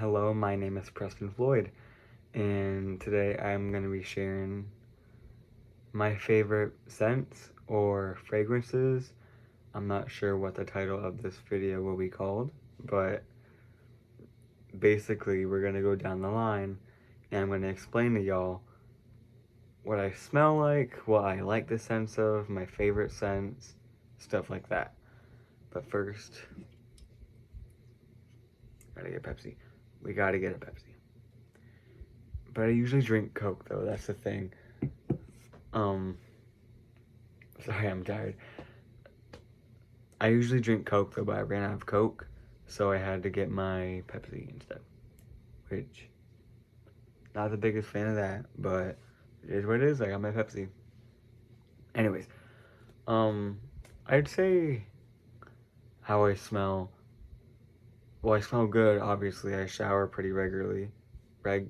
Hello, my name is Preston Floyd, and today I'm going to be sharing my favorite scents or fragrances. I'm not sure what the title of this video will be called, but basically we're going to go down the line and I'm going to explain to y'all what I smell like, what I like the scents of, my favorite scents, stuff like that. But first, gotta get Pepsi. We gotta get a Pepsi. But I usually drink Coke though, that's the thing. Sorry, I'm tired. I usually drink Coke though, but I ran out of Coke, so I had to get my Pepsi instead. Which, not the biggest fan of that, but it is what it is. I got my Pepsi. Anyways, I'd say how I smell. Well, I smell good, obviously. I shower pretty regularly. I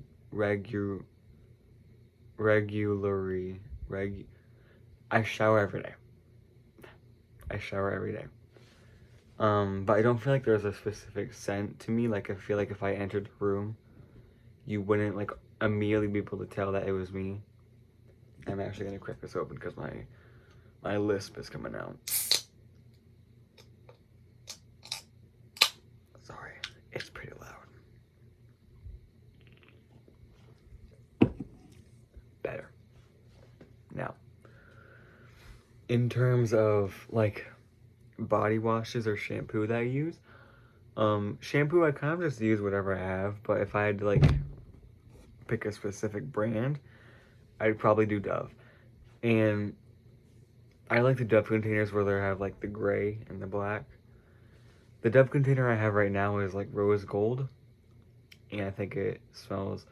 shower every day. I shower every day. But I don't feel like there's a specific scent to me. Like, I feel like if I entered the room, you wouldn't, like, immediately be able to tell that it was me. I'm actually gonna crack this open because my lisp is coming out. Sorry, it's pretty loud. Better. Now, in terms of, like, body washes or shampoo that I use, shampoo I kind of just use whatever I have, but if I had to, like, pick a specific brand, I'd probably do Dove. And I like the Dove containers where they have, like, the gray and the black. The Dove container I have right now is, like, rose gold, and I think it smells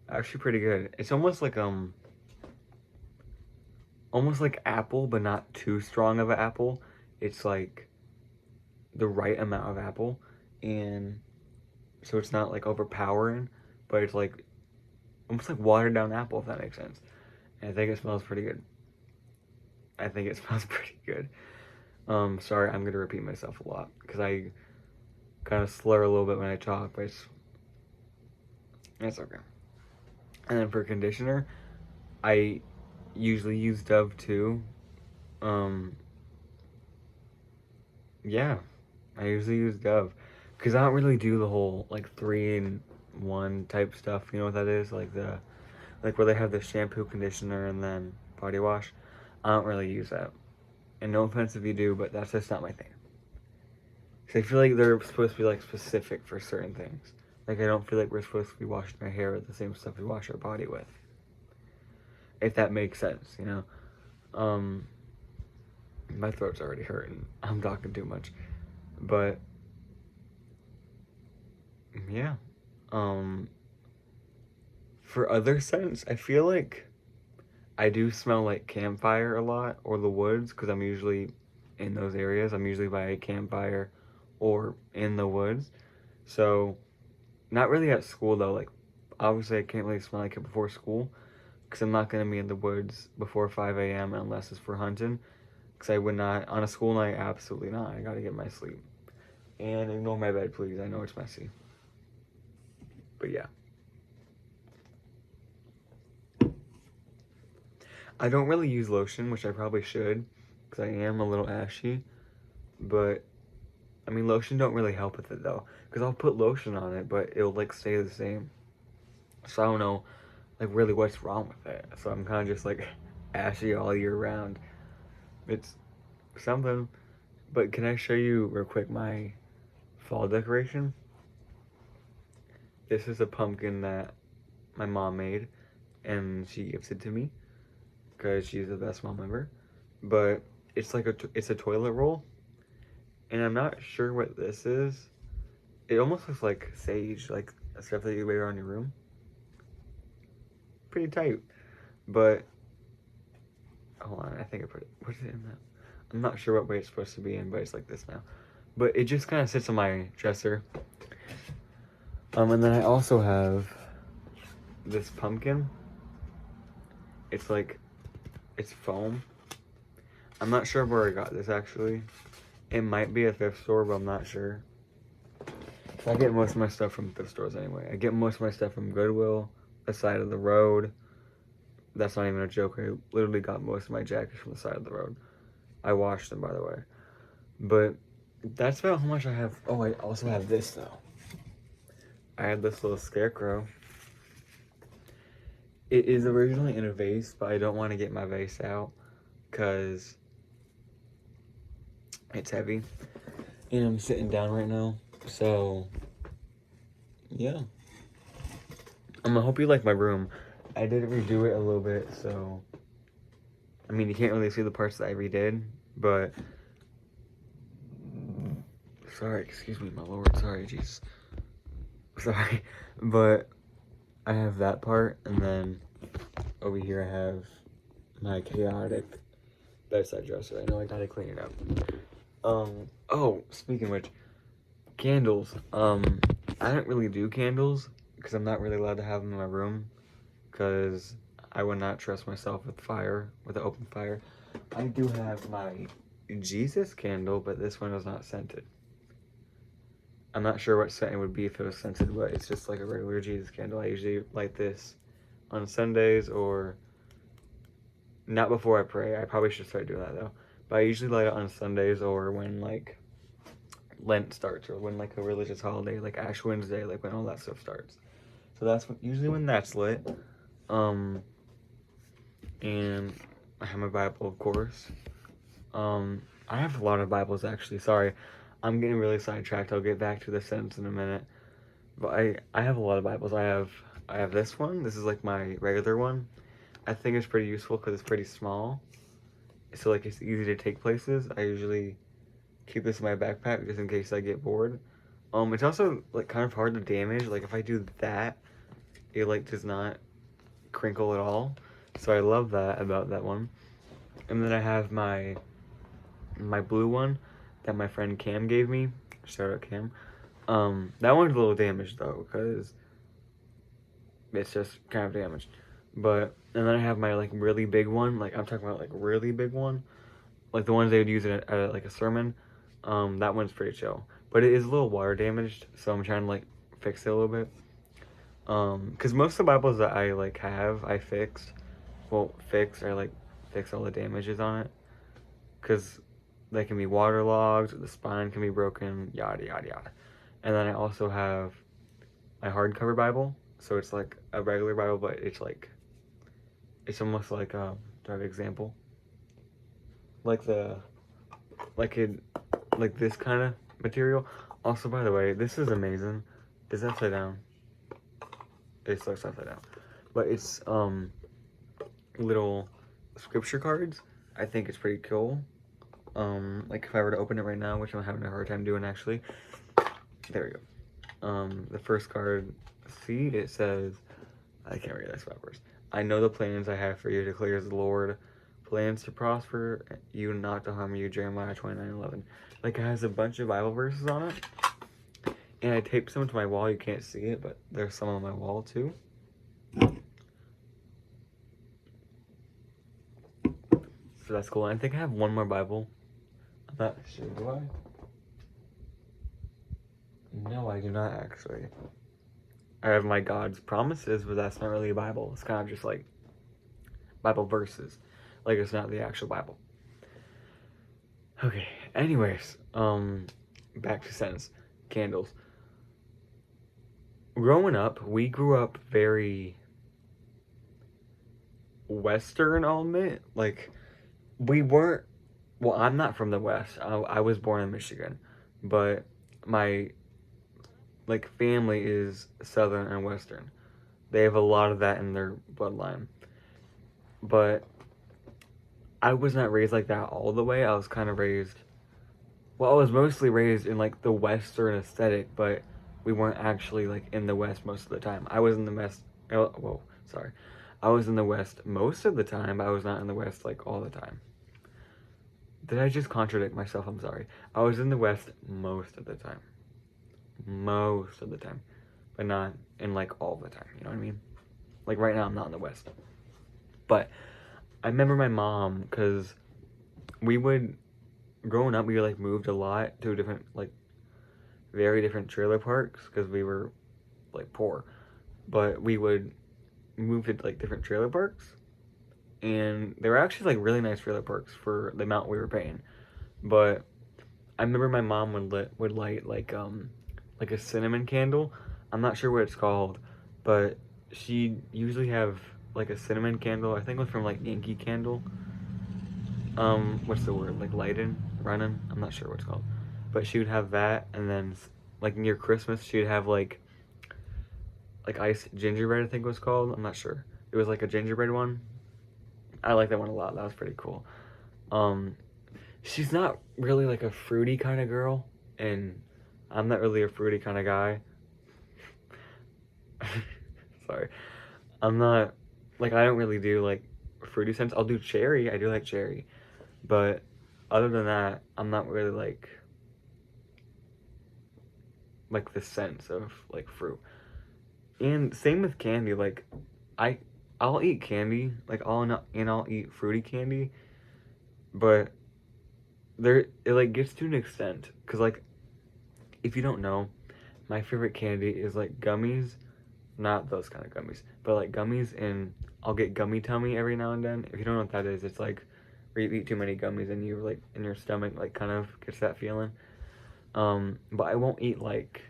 actually pretty good. It's almost like apple, but not too strong of an apple. It's like the right amount of apple, and so it's not like overpowering, but it's like almost like watered down apple, if that makes sense. And I think it smells pretty good. Sorry, I'm gonna repeat myself a lot because I kind of slur a little bit when I talk, but it's okay. And then for conditioner, I usually use Dove too. Yeah, I usually use Dove because I don't really do the whole like 3-in-1 type stuff. You know what that is? Like where they have the shampoo, conditioner, and then body wash. I don't really use that. And no offense if you do, but that's just not my thing. Because I feel like they're supposed to be like specific for certain things. Like I don't feel like we're supposed to be washing our hair with the same stuff we wash our body with. If that makes sense, you know. My throat's already hurting. I'm talking too much. But yeah. For other scents, I feel like I do smell like campfire a lot or the woods because I'm usually in those areas. I'm usually by a campfire or in the woods. So, not really at school though. Like, obviously, I can't really smell like it before school because I'm not going to be in the woods before 5 a.m. unless it's for hunting. Because I would not, on a school night, absolutely not. I got to get my sleep. And ignore my bed, please. I know it's messy. But yeah. I don't really use lotion, which I probably should, because I am a little ashy. But, I mean, lotion don't really help with it, though. Because I'll put lotion on it, but it'll, like, stay the same. So I don't know, like, really what's wrong with it. So I'm kind of just, like, ashy all year round. It's something. But can I show you real quick my fall decoration? This is a pumpkin that my mom made, and she gifted to me because she's the best mom ever. But it's like it's a toilet roll, and I'm not sure what this is. It almost looks like sage, like stuff that you wear around your room. Pretty tight, but hold on, I think I put it. What's it in that? I'm not sure what way it's supposed to be in, but it's like this now. But it just kind of sits on my dresser. And then I also have this pumpkin. It's like, it's foam. I'm not sure where I got this actually. It might be a thrift store, but I'm not sure. I get most of my stuff from thrift stores anyway. I get most of my stuff from Goodwill, the side of the road. That's not even a joke. I literally got most of my jackets from the side of the road. I washed them, by the way. But that's about how much I have. Oh, I also have this, though. I have this little scarecrow. It is originally in a vase, but I don't want to get my vase out because it's heavy. And I'm sitting down right now. So, yeah. I hope you like my room. I did redo it a little bit, so... I mean, you can't really see the parts that I redid, but... Sorry, excuse me, my lord. Sorry, jeez. Sorry. But I have that part, and then over here I have my chaotic bedside dresser. I know I gotta clean it up. Oh, speaking of which, candles. I don't really do candles because I'm not really allowed to have them in my room because I would not trust myself with fire, with an open fire. I do have my Jesus candle, but this one is not scented. I'm not sure what scent it would be if it was scented, but it's just like a regular Jesus candle. I usually light this on Sundays or not before I pray. I probably should start doing that though. But I usually light it on Sundays or when like Lent starts or when like a religious holiday like Ash Wednesday, like when all that stuff starts. So that's usually when that's lit. And I have my Bible, of course. I have a lot of Bibles actually. Sorry, I'm getting really sidetracked. I'll get back to the sentence in a minute. But I have a lot of Bibles. I have this one. This is like my regular one. I think it's pretty useful because it's pretty small. So like it's easy to take places. I usually keep this in my backpack just in case I get bored. It's also like kind of hard to damage. Like if I do that, it like does not crinkle at all. So I love that about that one. And then I have my blue one that my friend Cam gave me. Shout out Cam. That one's a little damaged though because it's just kind of damaged. But and then I have my like really big one. Like I'm talking about like really big one, like the ones they would use at like a sermon. That one's pretty chill, but it is a little water damaged, so I'm trying to like fix it a little bit. Because most of the Bibles that I like have, I fixed. Well, I like fix all the damages on it, because they can be waterlogged, the spine can be broken, yada yada yada. And then I also have my hardcover Bible, so it's like a regular Bible, but it's like it's almost like do I have an example? Like like this kind of material. Also, by the way, this is amazing. It's upside down. It looks upside down, but it's little scripture cards. I think it's pretty cool. Like if I were to open it right now, which I'm having a hard time doing actually. There we go. The first card, see, it says, I can't read this backwards. I know the plans I have for you, declares the Lord. Plans to prosper you, not to harm you, Jeremiah 29:11. Like it has a bunch of Bible verses on it. And I taped some to my wall. You can't see it, but there's some on my wall too. So that's cool. And I think I have one more Bible. I'm not sure, do I? No, I do not actually. I have my God's promises, but that's not really a Bible. It's kind of just like Bible verses. Like it's not the actual Bible. Okay, anyways, back to sentence. Candles. Growing up, we grew up very Western element. Like, we weren't, well, I'm not from the West. I was born in Michigan, but my, like, family is Southern and Western. They have a lot of that in their bloodline. But I was not raised like that all the way. I was kind of raised, well, I was mostly raised in, like, the Western aesthetic, but we weren't actually, like, in the West most of the time. I was in the West, whoa, sorry. I was in the West most of the time, but I was not in the West, like, all the time. Did I just contradict myself? I'm sorry. I was in the West most of the time. Most of the time. But not in, like, all the time. You know what I mean? Like, right now, I'm not in the West. But I remember my mom, because we would, growing up, we, like, moved a lot to different, like, very different trailer parks because we were like poor, but we would move to like different trailer parks, and they were actually like really nice trailer parks for the amount we were paying. But I remember my mom would light like a cinnamon candle. I'm not sure what it's called, but she'd usually have like a cinnamon candle. I think it was from like Yankee Candle. What's the word? Like lighting, running. I'm not sure what it's called, but she would have that, and then like near Christmas she'd have like iced gingerbread. I think it was called. I'm not sure. It was like a gingerbread one. I like that one a lot. That was pretty cool. Um, she's not really like a fruity kind of girl, and I'm not really a fruity kind of guy. Sorry. I'm not, like, I don't really do like fruity scents. I'll do cherry. I do like cherry. But other than that, I'm not really like the sense of like fruit. And same with candy. Like, I I'll eat candy. Like, I'll eat fruity candy. But it like gets to an extent. Cause like, if you don't know, my favorite candy is like gummies. Not those kind of gummies, but like gummies, and I'll get gummy tummy every now and then. If you don't know what that is, it's like where you eat too many gummies and you like in your stomach like kind of gets that feeling. But I won't eat like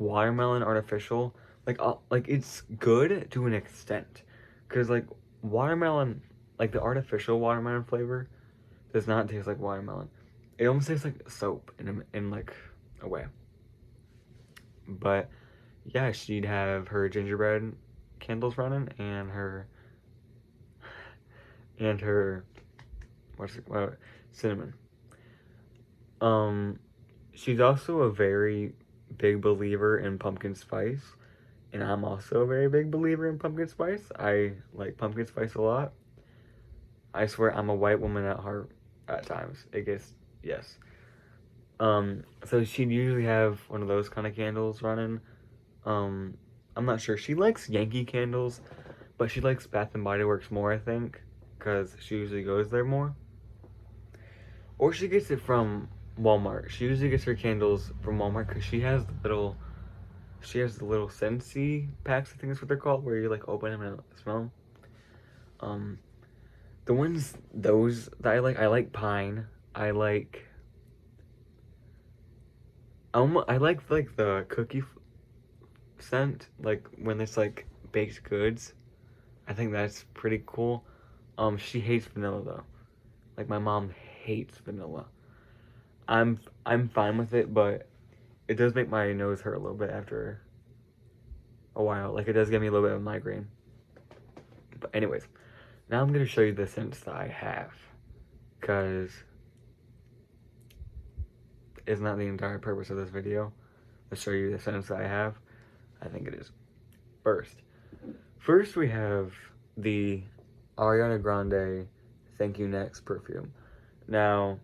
watermelon artificial. Like it's good to an extent, cause like watermelon, like the artificial watermelon flavor, does not taste like watermelon. It almost tastes like soap in like a way. But yeah, she'd have her gingerbread candles running and her cinnamon. Um, she's also a very big believer in pumpkin spice, and I'm also a very big believer in pumpkin spice. I like pumpkin spice a lot. I swear I'm a white woman at heart at times. It gets yes. So she'd usually have one of those kind of candles running. Um, I'm not sure. She likes Yankee candles, but she likes Bath and Body Works more, I think, because she usually goes there more. Or she gets it from Walmart. She usually gets her candles from Walmart because she has the little Scentsy packs. I think that's what they're called, where you like open them and smell them. Um, the ones those that I like pine. I like I like the cookie scent, like when it's like baked goods. I think that's pretty cool. She hates vanilla though. Like my mom hates vanilla. I'm fine with it, but it does make my nose hurt a little bit after a while. Like it does give me a little bit of migraine. But anyways, now I'm gonna show you the scents that I have, cause it's not the entire purpose of this video to show you the scents that I have. I think it is. First we have the Ariana Grande Thank You Next perfume. Now,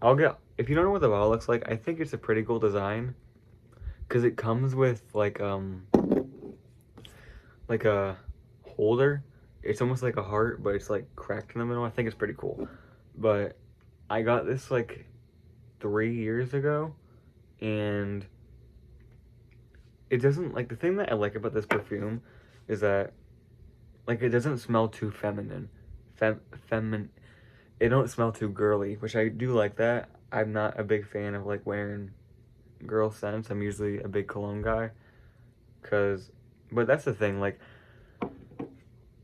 if you don't know what the bottle looks like, I think it's a pretty cool design, because it comes with like a holder. It's almost like a heart, but it's like cracked in the middle. I think it's pretty cool. But I got this like 3 years ago, and it doesn't, like, the thing that I like about this perfume is that, like, it doesn't smell too feminine. It don't smell too girly, which I do like that. I'm not a big fan of, like, wearing girl scents. I'm usually a big cologne guy, but that's the thing, like,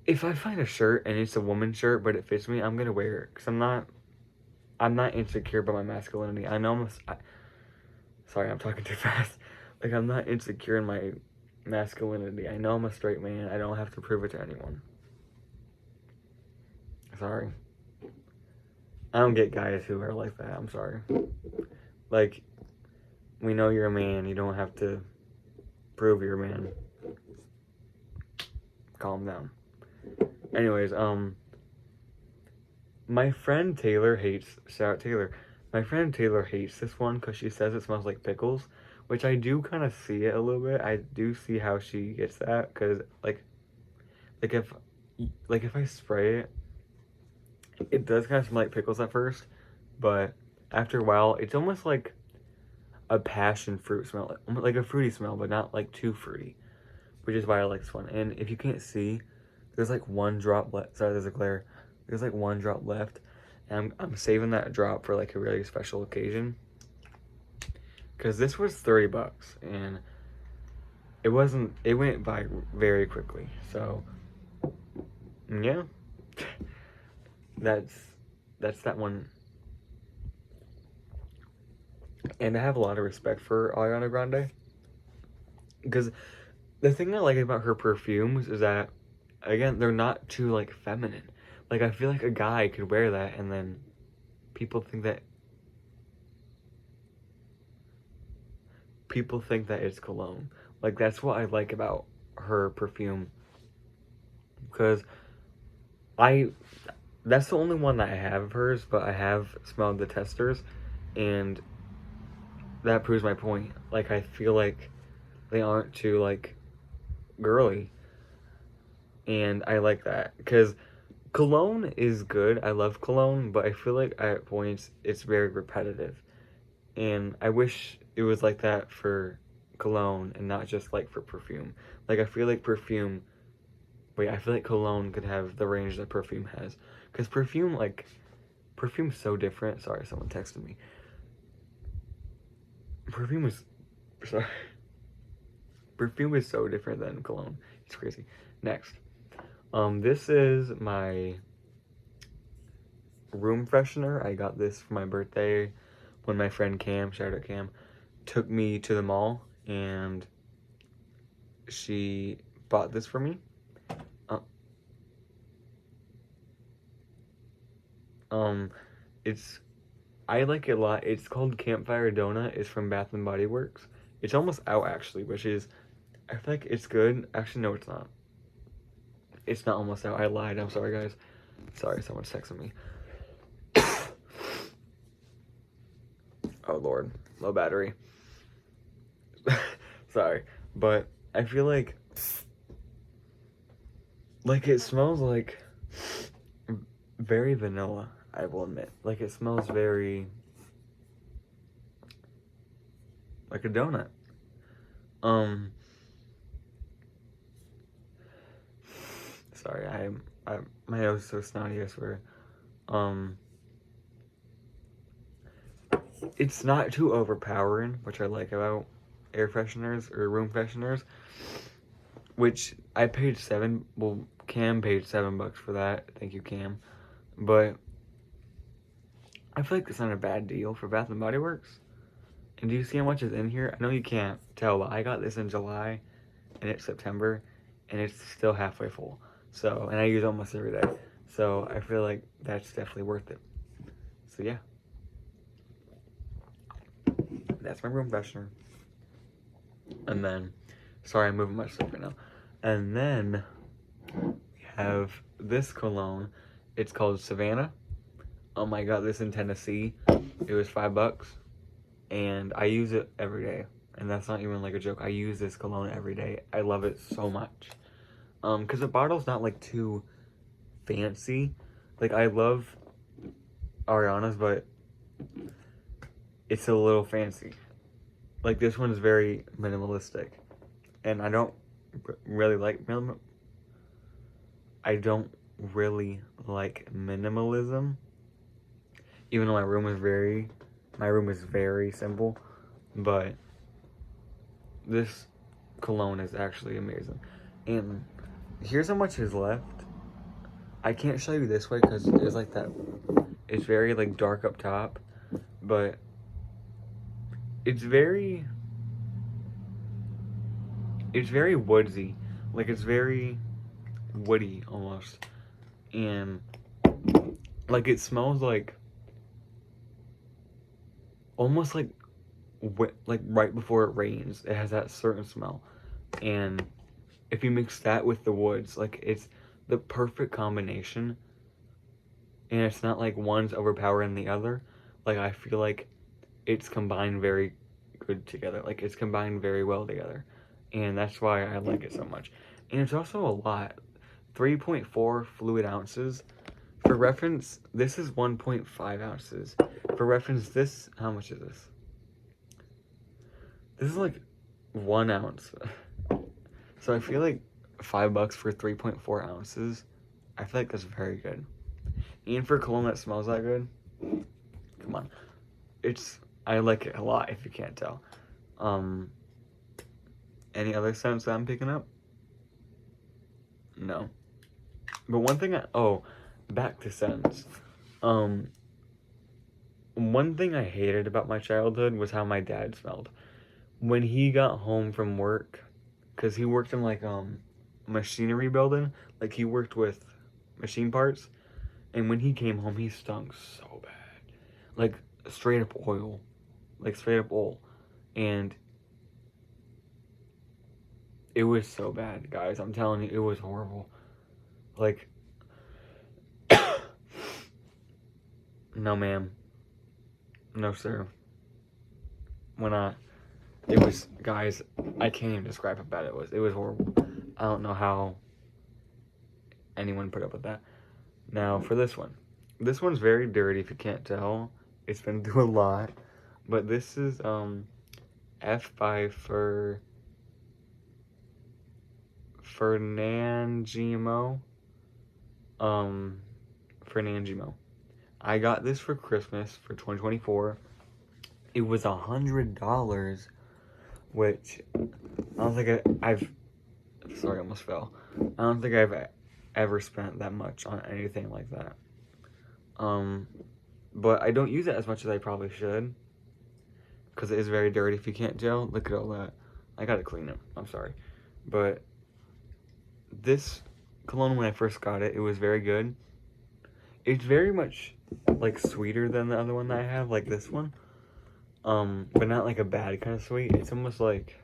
if I find a shirt and it's a woman's shirt, but it fits me, I'm gonna wear it, because I'm not insecure about my masculinity. I know sorry, I'm talking too fast. Like, I'm not insecure in my masculinity. I know I'm a straight man. I don't have to prove it to anyone. Sorry. I don't get guys who are like that. I'm sorry. Like, we know you're a man. You don't have to prove you're a man. Calm down. Anyways, my friend Taylor hates, shout out Taylor. My friend Taylor hates this one because she says it smells like pickles, which I do kind of see it a little bit. I do see how she gets that, because like if I spray it, it does kind of smell like pickles at first, but after a while, it's almost like a passion fruit smell, like a fruity smell, but not like too fruity, which is why I like this one. And if you can't see, there's like one drop left. Sorry, there's a glare. There's like one drop left, and I'm saving that drop for like a really special occasion. Because this was $30, and it wasn't. It went by very quickly. So yeah, that's that one. And I have a lot of respect for Ariana Grande, because the thing I like about her perfumes is that, again, they're not too like feminine. Like, I feel like a guy could wear that and then people think that it's cologne. Like, that's what I like about her perfume, because that's the only one that I have of hers, but I have smelled the testers, and that proves my point. Like, I feel like they aren't too like girly, and I like that, because cologne is good. I love cologne, but I feel like at points it's very repetitive, and I wish it was like that for cologne and not just like for perfume. Like, I feel like cologne could have the range that perfume has, because perfume's so different. Sorry, someone texted me. Perfume is sorry. Perfume is so different than cologne. It's crazy. Next, this is my room freshener. I got this for my birthday when my friend Cam, shout out Cam, took me to the mall, and she bought this for me. I like it a lot. It's called Campfire Donut. It's from Bath and Body Works. It's almost out actually, which is, I feel like it's good. Actually, no, it's not. It's not almost out. I lied. I'm sorry, guys. Sorry, someone's texting me. Oh, Lord. Low battery. Sorry. But I feel like it smells like very vanilla, I will admit. Like, it smells very like a donut. Sorry, my nose is so snotty, I swear. It's not too overpowering, which I like about air fresheners or room fresheners, which I paid Cam paid $7 for that. Thank you, Cam. But I feel like it's not a bad deal for Bath and Body Works. And do you see how much is in here? I know you can't tell, but I got this in July, and it's September, and it's still halfway full. So, and I use it almost every day. So I feel like that's definitely worth it. So yeah. That's my room freshener. And then, sorry, I'm moving my stuff right now. And then we have this cologne. It's called Savannah. I got this in Tennessee. It was $5, and I use it every day. And that's not even like a joke. I use this cologne every day. I love it so much. Because the bottle's not like too fancy. Like, I love Ariana's, but it's a little fancy. Like, this one's very minimalistic, and I don't really like minimalism, even though my room is very simple. But this cologne is actually amazing. And here's how much is left. I can't show you this way because there's like that, it's very like dark up top, but it's very woodsy. Like, it's very woody almost. And like, it smells like almost like right before it rains. It has that certain smell. And if you mix that with the woods, like, it's the perfect combination. And it's not like one's overpowering the other. Like, I feel like it's combined very good together. Like, it's combined very well together. And that's why I like it so much. And it's also a lot. 3.4 fluid ounces. For reference, this is 1.5 ounces. For reference, how much is this? This is like 1 ounce. So I feel like $5 for 3.4 ounces. I feel like that's very good. And for cologne that smells that good, come on. I like it a lot if you can't tell. Any other scents that I'm picking up? No. But one thing back to scents. One thing I hated about my childhood was how my dad smelled. When he got home from work, because he worked in like machinery building, like he worked with machine parts, and when he came home he stunk so bad. Like straight up oil. Like straight up oil. And it was so bad, guys. I'm telling you, it was horrible. Like no ma'am. No sir. It was, guys, I can't even describe how bad it was. It was horrible. I don't know how anyone put up with that. Now, for this one. This one's very dirty if you can't tell. It's been through a lot. But this is, F5 for Fernandino. Fernandino. I got this for Christmas for 2024. It was $100, which I don't think I've sorry, I almost fell. I don't think I've ever spent that much on anything like that. But I don't use it as much as I probably should, because it is very dirty. If you can't tell, look at all that. I gotta clean it. I'm sorry. But this cologne, when I first got it, it was very good. It's very much like sweeter than the other one that I have, like this one. But not like a bad kind of sweet. It's almost like,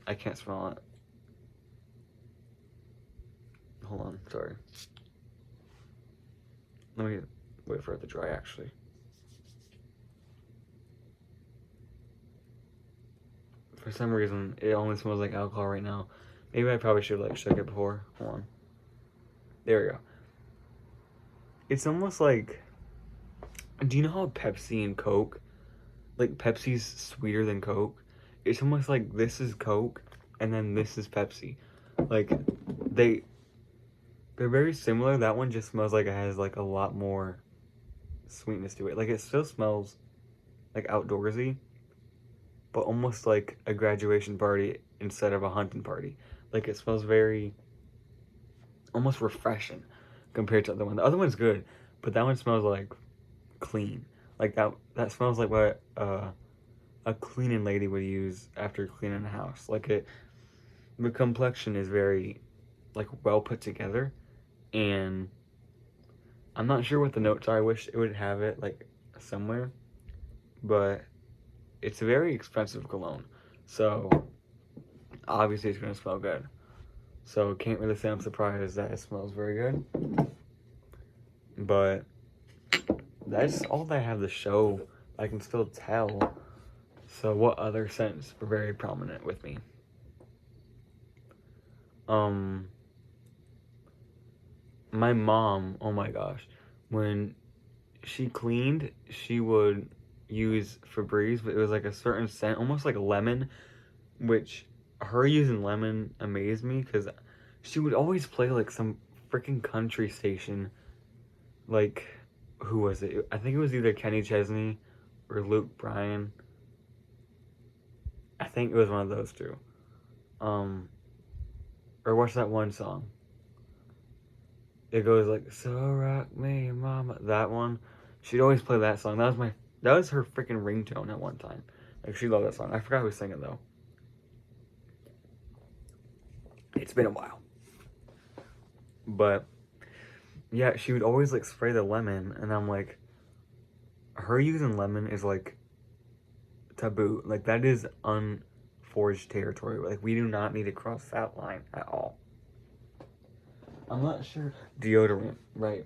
I can't smell it. Hold on, sorry. Let me wait for it to dry, actually. For some reason, it only smells like alcohol right now. Maybe I probably should like shook it before. Hold on. There we go. It's almost like, do you know how Pepsi and Coke, like Pepsi's sweeter than Coke? It's almost like this is Coke and then this is Pepsi. Like they're very similar. That one just smells like it has like a lot more sweetness to it. Like it still smells like outdoorsy, but almost like a graduation party instead of a hunting party. Like it smells very almost refreshing compared to the other one. The other one's good, but that one smells like clean. Like that smells like what a cleaning lady would use after cleaning a house. The complexion is very like well put together, and I'm not sure what the notes are. I wish it would have it like somewhere, but it's a very expensive cologne, so obviously it's gonna smell good. So can't really say I'm surprised that it smells very good, but that's all that I have to show. I can still tell. So what other scents were very prominent with me? My mom, oh my gosh, when she cleaned, she would use Febreze, but it was like a certain scent, almost like lemon, which her using lemon amazed me, because she would always play like some freaking country station. Like, who was it? I think it was either Kenny Chesney or Luke Bryan. I think it was one of those two. Or what's that one song? It goes like, so rock me, mama. That one. She'd always play that song. That was her freaking ringtone at one time. Like, she loved that song. I forgot who was singing, though. It's been a while. But, yeah, she would always, like, spray the lemon. And I'm like, her using lemon is, like, taboo. Like, that is unforged territory. Like, we do not need to cross that line at all. I'm not sure. Deodorant, right.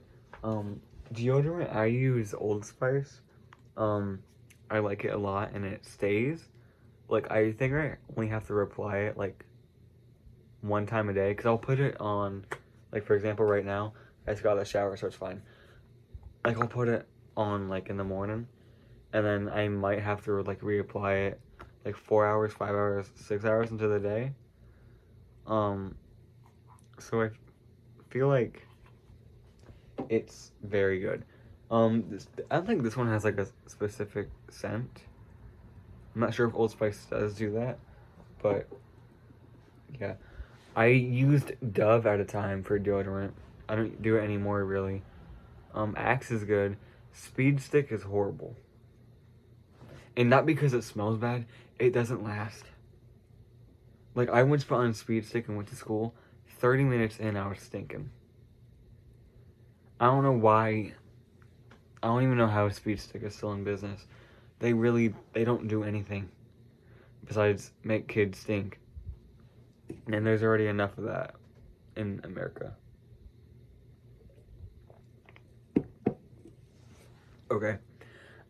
Deodorant, I use Old Spice. I like it a lot, and it stays. Like, I think I only have to apply it, like, one time a day, because I'll put it on, like, for example, right now, I just got out of the shower, so it's fine. Like, I'll put it on, like, in the morning, and then I might have to like reapply it like 4 hours, 5 hours, 6 hours into the day. So I feel like it's very good. I think this one has like a specific scent. I'm not sure if Old Spice does do that, but yeah. I used Dove at a time for deodorant. I don't do it anymore really. Axe is good. Speed Stick is horrible. And not because it smells bad, it doesn't last. Like, I once put on Speed Stick and went to school. 30 minutes in, I was stinking. I don't know why. I don't even know how Speed Stick is still in business. They don't do anything besides make kids stink. And there's already enough of that in America. Okay.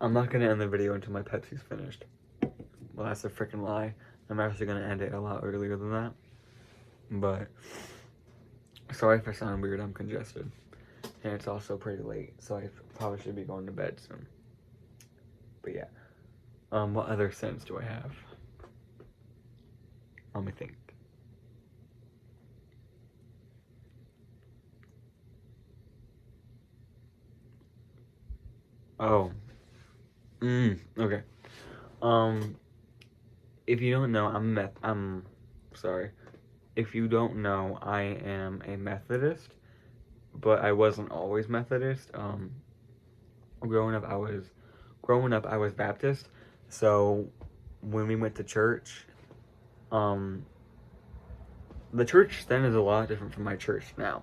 I'm not gonna end the video until my Pepsi's finished. Well, that's a freaking lie. I'm actually gonna end it a lot earlier than that. But, sorry if I sound weird, I'm congested. And it's also pretty late, so I probably should be going to bed soon. But yeah. What other scents do I have? Let me think. Oh. Okay. If you don't know, I'm sorry. If you don't know, I am a Methodist, but I wasn't always Methodist. Growing up, I was Baptist. So when we went to church, the church then is a lot different from my church now.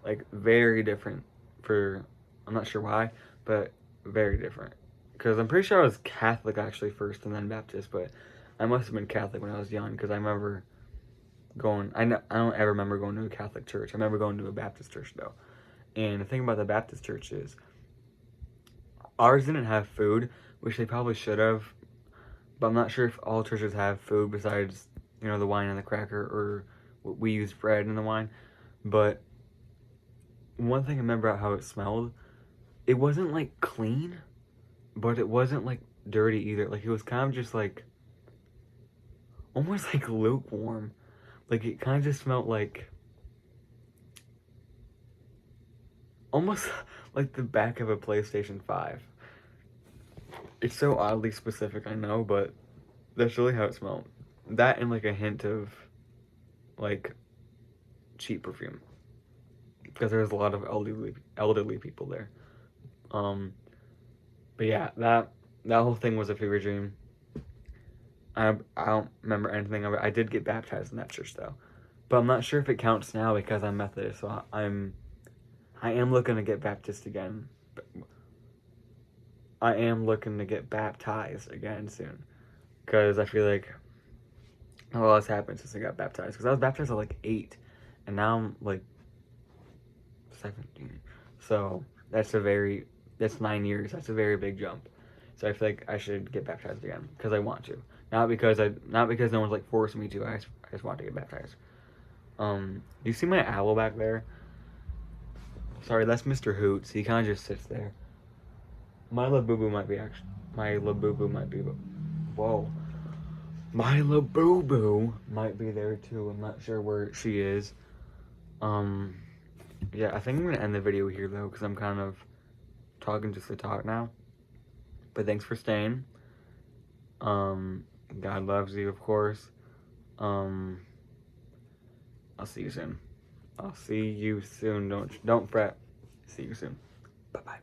Like, very different I'm not sure why, but very different. Because I'm pretty sure I was Catholic actually first and then Baptist, but I must have been Catholic when I was young because I remember I don't ever remember going to a Catholic church. I remember going to a Baptist church though. And the thing about the Baptist church is ours didn't have food, which they probably should have, but I'm not sure if all churches have food besides, the wine and the cracker, or we use bread in the wine. But one thing I remember about how it smelled, it wasn't like clean, but it wasn't like dirty either. Like, it was kind of just like almost like lukewarm. Like, it kind of just smelled like almost like the back of a PlayStation 5. It's so oddly specific, I know, but that's really how it smelled. That and like a hint of like cheap perfume, because there's a lot of elderly people there. But yeah, that whole thing was a fever dream. I don't remember anything of it. I did get baptized in that church though, but I'm not sure if it counts now because I'm Methodist. So I am looking to get Baptist again. I am looking to get baptized again soon, because I feel like a lot has happened since I got baptized. Because I was baptized at like 8, and now I'm like 17. So that's 9 years. That's a very big jump. So I feel like I should get baptized again because I want to. Not because no one's like forcing me to. I just want to get baptized. Do you see my owl back there? Sorry, that's Mr. Hoots. He kind of just sits there. My Labubu might be whoa. My Labubu might be there too. I'm not sure where she is. Yeah, I think I'm gonna end the video here though, because I'm kind of talking just to talk now. But thanks for staying. God loves you, of course. I'll see you soon. Don't fret. See you soon. Bye-bye.